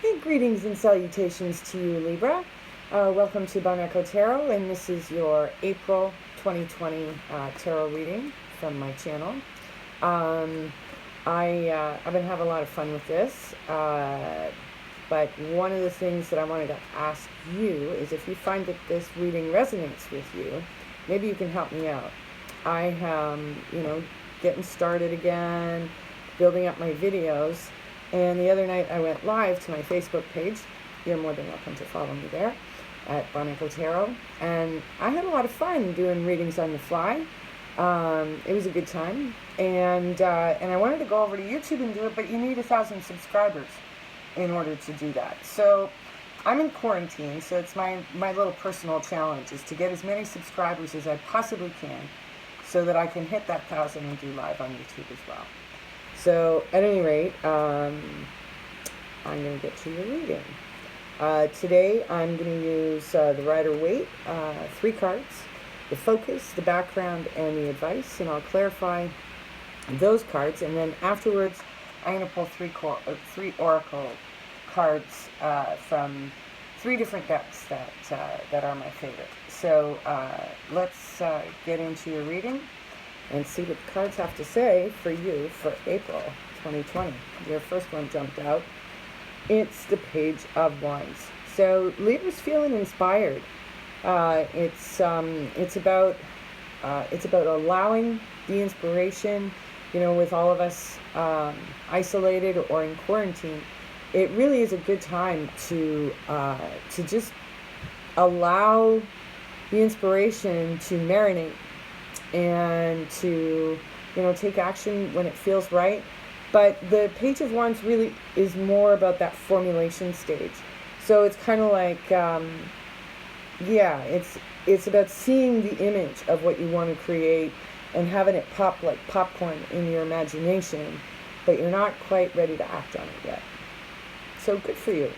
Hey, greetings and salutations to you, Libra. Welcome to Echo Tarot, and this is your April 2020 tarot reading from my channel. I've been having a lot of fun with this, but one of the things that I wanted to ask you is if you find that this reading resonates with you, maybe you can help me out. I am, getting started again, building up my videos. And the other night I went live to my Facebook page. You're more than welcome to follow me there at Echo Tarot. And I had a lot of fun doing readings on the fly. It was a good time. And I wanted to go over to YouTube and do it, but you need 1,000 subscribers in order to do that. So I'm in quarantine, so it's my little personal challenge is to get as many subscribers as I possibly can so that I can hit that 1,000 and do live on YouTube as well. So, at any rate, I'm going to get to your reading. Today, I'm going to use the Rider-Waite, 3 cards, the focus, the background, and the advice, and I'll clarify those cards. And then afterwards, I'm going to pull 3 oracle cards from 3 different decks that are my favorite. So, let's get into your reading and see what the cards have to say for you for April 2020. Your first one jumped out. It's the Page of Wands. So Libra's feeling inspired. It's about allowing the inspiration. With all of us isolated or in quarantine, it really is a good time to just allow the inspiration to marinate and to take action when it feels right. But the Page of Wands really is more about that formulation stage. So it's kind of like it's about seeing the image of what you want to create and having it pop like popcorn in your imagination, but you're not quite ready to act on it yet. So good for you.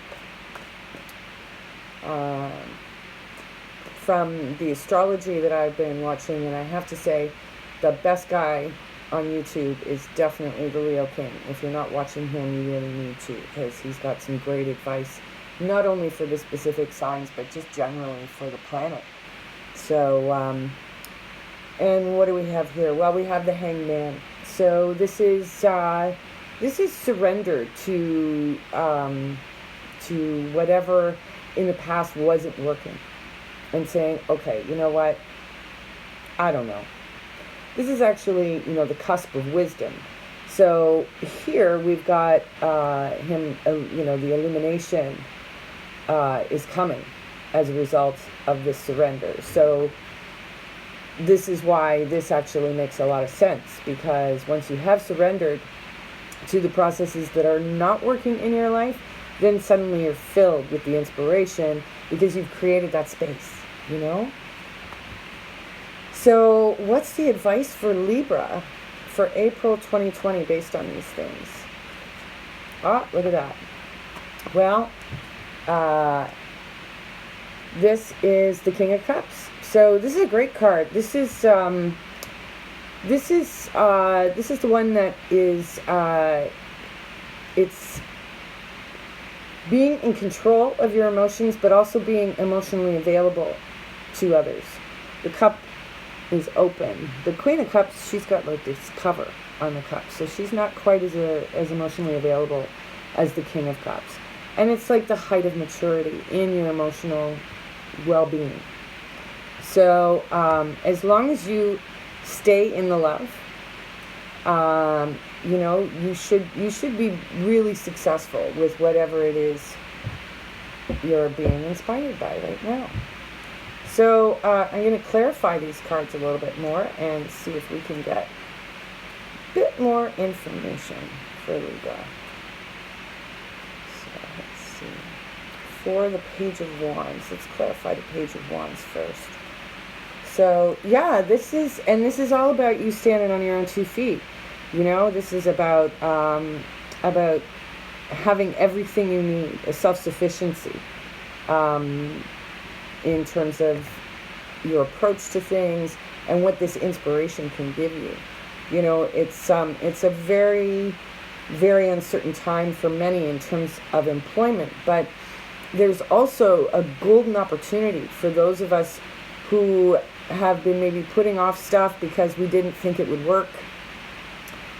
From the astrology that I've been watching, and I have to say the best guy on YouTube is definitely the Leo King. If you're not watching him, you really need to, because he's got some great advice, not only for the specific signs, but just generally for the planet. So, and what do we have here? Well, we have the Hangman. So this is surrender to whatever in the past wasn't working. And saying, okay, you know what? I don't know. This is actually, the cusp of wisdom. So here we've got him, the illumination is coming as a result of this surrender. So this is why this actually makes a lot of sense, because once you have surrendered to the processes that are not working in your life, then suddenly you're filled with the inspiration because you've created that space. So what's the advice for Libra for April 2020 based on these things? Look at that. Well, this is the King of Cups. So this is a great card. This is the one that is it's being in control of your emotions, but also being emotionally available to others. The cup is open. The Queen of Cups, she's got like this cover on the cup, so she's not quite as emotionally available as the King of Cups. And it's like the height of maturity in your emotional well-being. So as long as you stay in the love, you should be really successful with whatever it is you're being inspired by right now. So I'm going to clarify these cards a little bit more and see if we can get a bit more information for Libra. So let's see. For the Page of Wands, let's clarify the Page of Wands first. So yeah, this is all about you standing on your own 2 feet. This is about having everything you need, a self-sufficiency. In terms of your approach to things and what this inspiration can give you. It's a very very uncertain time for many in terms of employment, but there's also a golden opportunity for those of us who have been maybe putting off stuff because we didn't think it would work.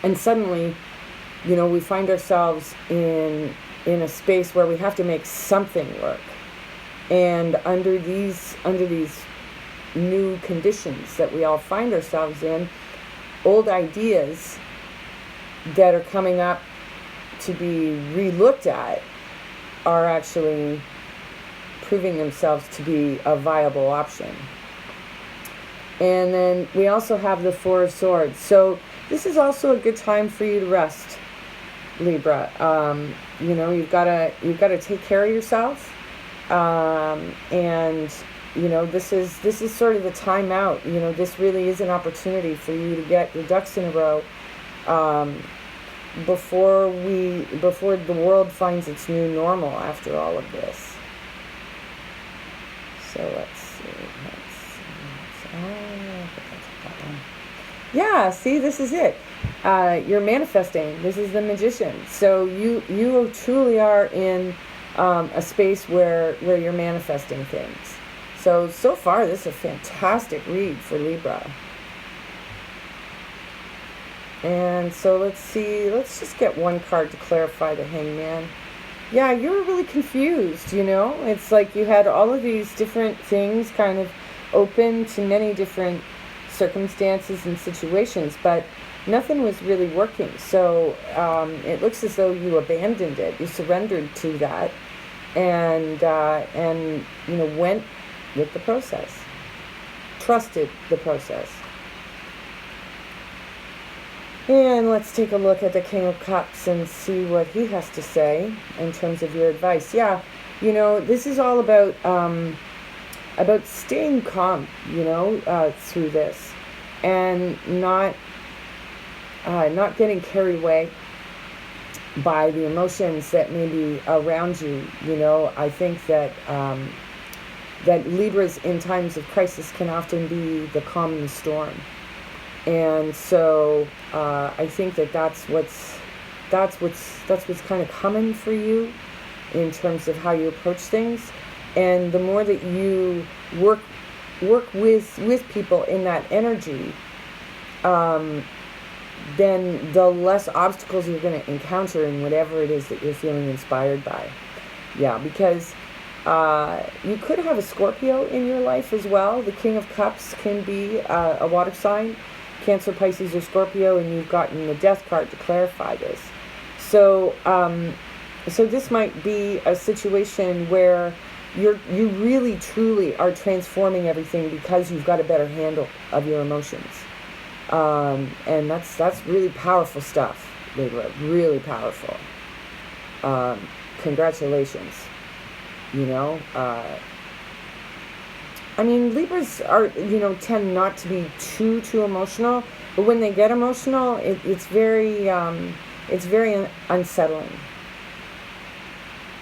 And suddenly, we find ourselves in a space where we have to make something work. And under these new conditions that we all find ourselves in, old ideas that are coming up to be re-looked at are actually proving themselves to be a viable option. And then we also have the Four of Swords. So this is also a good time for you to rest, Libra. You've got to take care of yourself, and this is sort of the time out. This really is an opportunity for you to get your ducks in a row before the world finds its new normal after all of this. So let's see. Yeah, see, this is it. You're manifesting. This is the Magician. So you truly are in a space where you're manifesting things. So far, this is a fantastic read for Libra. And so let's see. Let's just get one card to clarify the Hangman. Yeah, you were really confused, It's like you had all of these different things kind of open to many different circumstances and situations, but nothing was really working. So it looks as though you abandoned it. You surrendered to that, and went with the process, trusted the process. And let's take a look at the King of Cups and see what he has to say in terms of your advice. Yeah, this is all about staying calm, through this, and not getting carried away by the emotions that may be around you. I think that that Libras in times of crisis can often be the calm in the storm. And so I think that's what's kind of coming for you in terms of how you approach things. And the more that you work with people in that energy, then the less obstacles you're going to encounter in whatever it is that you're feeling inspired by. Yeah, because you could have a Scorpio in your life as well. The King of Cups can be a water sign, Cancer, Pisces, or Scorpio, and you've gotten the Death card to clarify this. So this might be a situation where you really truly are transforming everything because you've got a better handle of your emotions, and that's really powerful stuff, Libra. Really powerful. Congratulations. Libras are, tend not to be too emotional, but when they get emotional, it's very unsettling,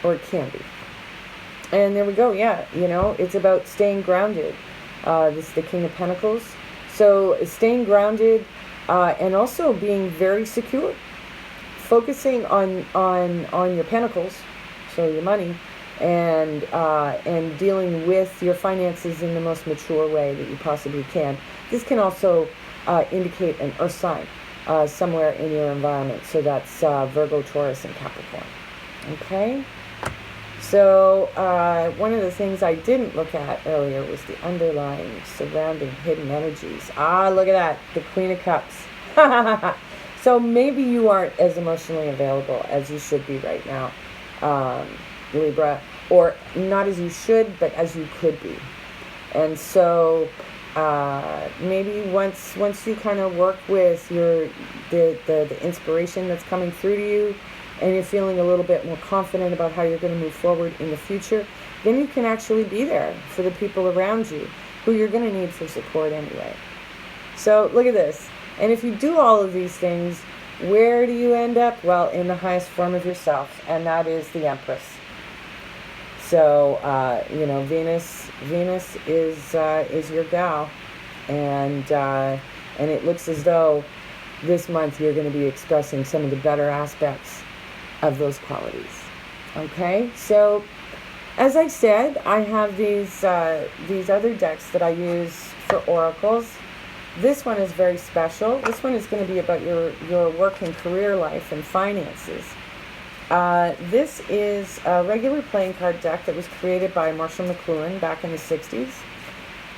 or it can be. And there we go. Yeah, it's about staying grounded. This is the King of Pentacles. So staying grounded, and also being very secure, focusing on your pentacles, so your money, and dealing with your finances in the most mature way that you possibly can. This can also indicate an earth sign somewhere in your environment. So that's Virgo, Taurus, and Capricorn. Okay? So one of the things I didn't look at earlier was the underlying, surrounding, hidden energies. Look at that. The Queen of Cups. So maybe you aren't as emotionally available as you should be right now, Libra, or not as you should, but as you could be. And so maybe once you kind of work with the inspiration that's coming through to you, and you're feeling a little bit more confident about how you're going to move forward in the future, then you can actually be there for the people around you who you're going to need for support anyway. So look at this. And if you do all of these things, where do you end up? Well, in the highest form of yourself, and that is the Empress. So, Venus is your gal, and it looks as though this month you're going to be expressing some of the better aspects of those qualities. Okay, so as I said, I have these other decks that I use for oracles. This one is very special. This one is going to be about your work and career life and finances. This is a regular playing card deck that was created by Marshall McLuhan back in the 60s.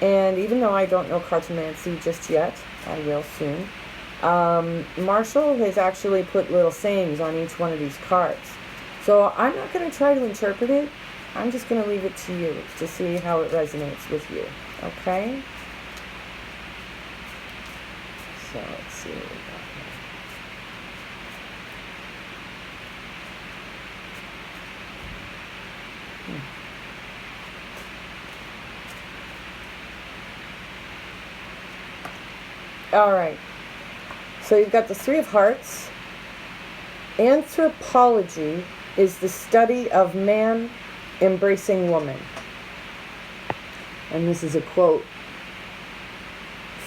And even though I don't know cartomancy just yet, I will soon, Marshall has actually put little sayings on each one of these cards. So I'm not going to try to interpret it. I'm just going to leave it to you to see how it resonates with you. Okay? So let's see what we got here. All right. So you've got the Three of Hearts. Anthropology is the study of man embracing woman. And this is a quote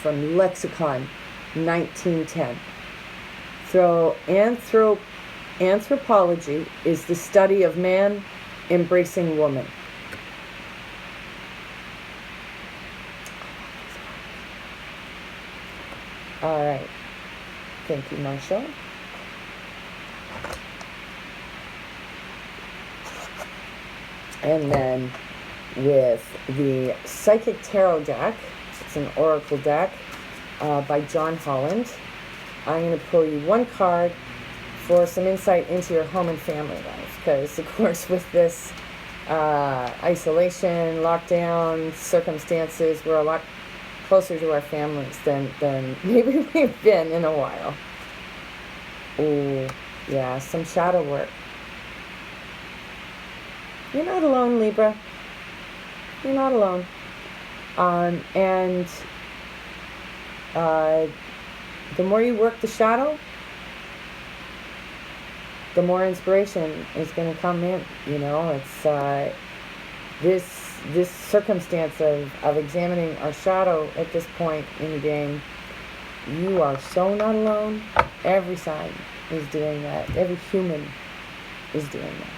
from Lexicon, 1910. So anthropology is the study of man embracing woman. All right. Thank you, Marshall. And then with the Psychic Tarot deck, it's an oracle deck by John Holland. I'm going to pull you one card for some insight into your home and family life. Because, of course, with this isolation, lockdown, circumstances, we're a lot closer to our families than maybe we've been in a while. Ooh, yeah, some shadow work. You're not alone, Libra. You're not alone. And the more you work the shadow, the more inspiration is going to come in. You know, it's this circumstance of examining our shadow at this point in the game. You are so not alone. Every side is doing that. Every human is doing that.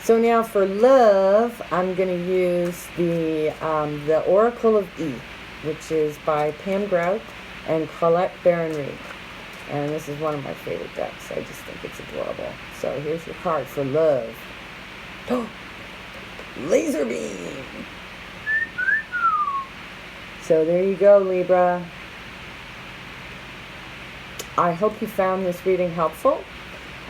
So now for love, I'm going to use the Oracle of E, which is by Pam Grout and Colette Baron-Reed. And this is one of my favorite decks. I just think it's adorable. So here's your card for love. Oh, laser beam. So there you go, Libra. I hope you found this reading helpful.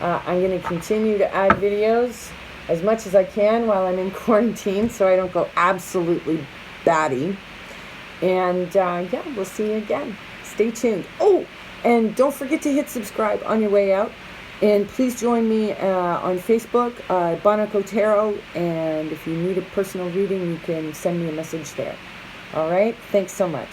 I'm going to continue to add videos as much as I can while I'm in quarantine so I don't go absolutely batty. And yeah, we'll see you again. Stay tuned. Oh, and don't forget to hit subscribe on your way out. And please join me on Facebook, Bonico Tarot. And if you need a personal reading, you can send me a message there. All right? Thanks so much.